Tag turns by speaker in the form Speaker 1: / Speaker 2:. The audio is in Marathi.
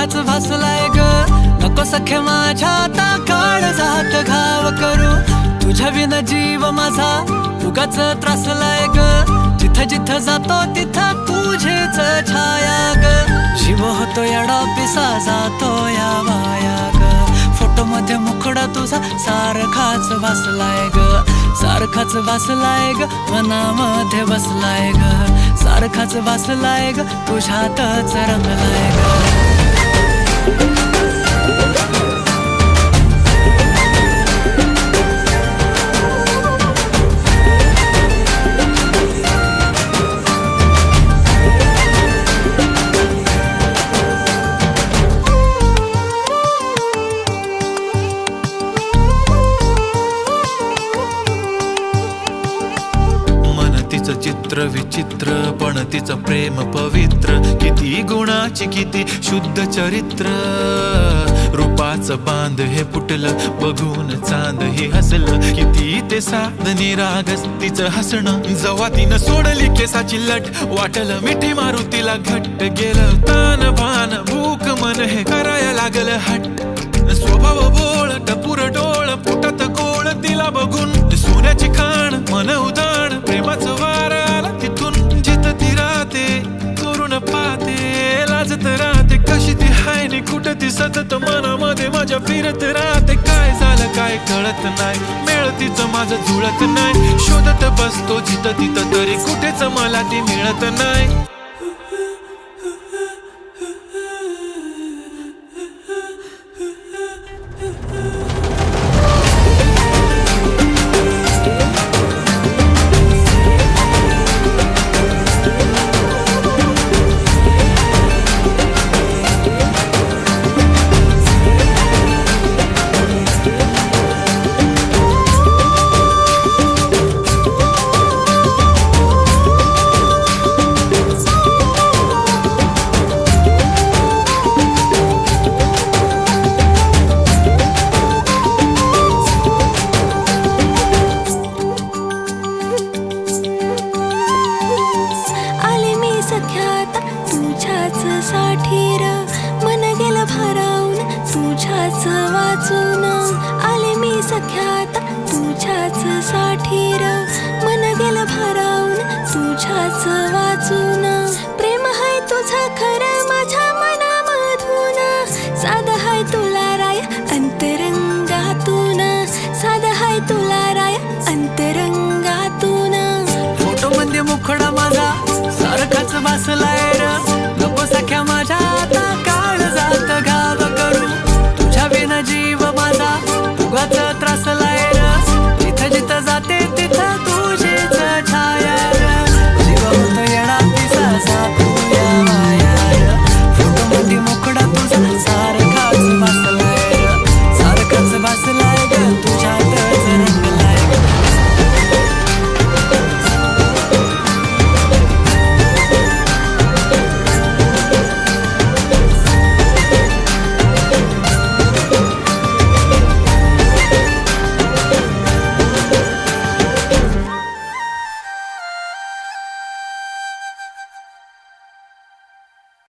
Speaker 1: सारखाच भासलाय ग, नको सख्या माझ्या आता काळजात घाव करू. तुझ्या विना जीव माझा उगाच त्रासलाय ग, जिथं जिथं जातो तिथं तुझीच छाया ग. जीव होतो येडा पिसा जातो या माया ग, फोटो मध्ये मुखडा तुझा सारखाच भासलाय ग, सारखाच भासलाय ग, मनामध्ये बसलाय ग, सारखाच भासलाय ग, तुझ्यातच रंगलाय ग.
Speaker 2: तिचं चित्र विचित्र पण तिचं प्रेम पवित्र, किती गुणाची किती शुद्ध चरित्र. रूपाचं बांध हे फुटलं बघून चांद हे हसलं, किती ते साधनी रागस तिचं हसणं. जवा तिनं सोडली केसाची लट वाटलं मिठी मारू तिला घट्ट, गेलं तान भान भूक मन हे करायला लागलं हट्ट. स्वभाव बोळ टपूर डोळ पोटात गोळ तिला बघून, सोन्याची खाण मन उदाण प्रेमाचं वार आला तिथून. जिथं ती राहते करून पाहते लाजत राहते, कशी ती हाय नि कुठं ती सतत मनामध्ये माझ्या फिरत राहते. काय झालं काय कळत नाही, मेळ तिचं माझं जुळत नाही, शोधत बसतो जिथं तिथं तरी कुठेच मला ती मिळत नाही.
Speaker 3: साठीर मन गेलं भारावून तुझ्याच वाचून, आले मी सख्यात तुझ्याच साठीर मन गेलं भारावून तुझ्याच वाचून. प्रेम हाय तुझं खरं माझ्या मनामधून, साध हाय तुला राय अंतरंगातून, साध हाय तुला राय अंतरंगातून.
Speaker 1: फोटो मध्ये मुखडा माझा सारखाच भासलाय र, नको सख्या माझ्या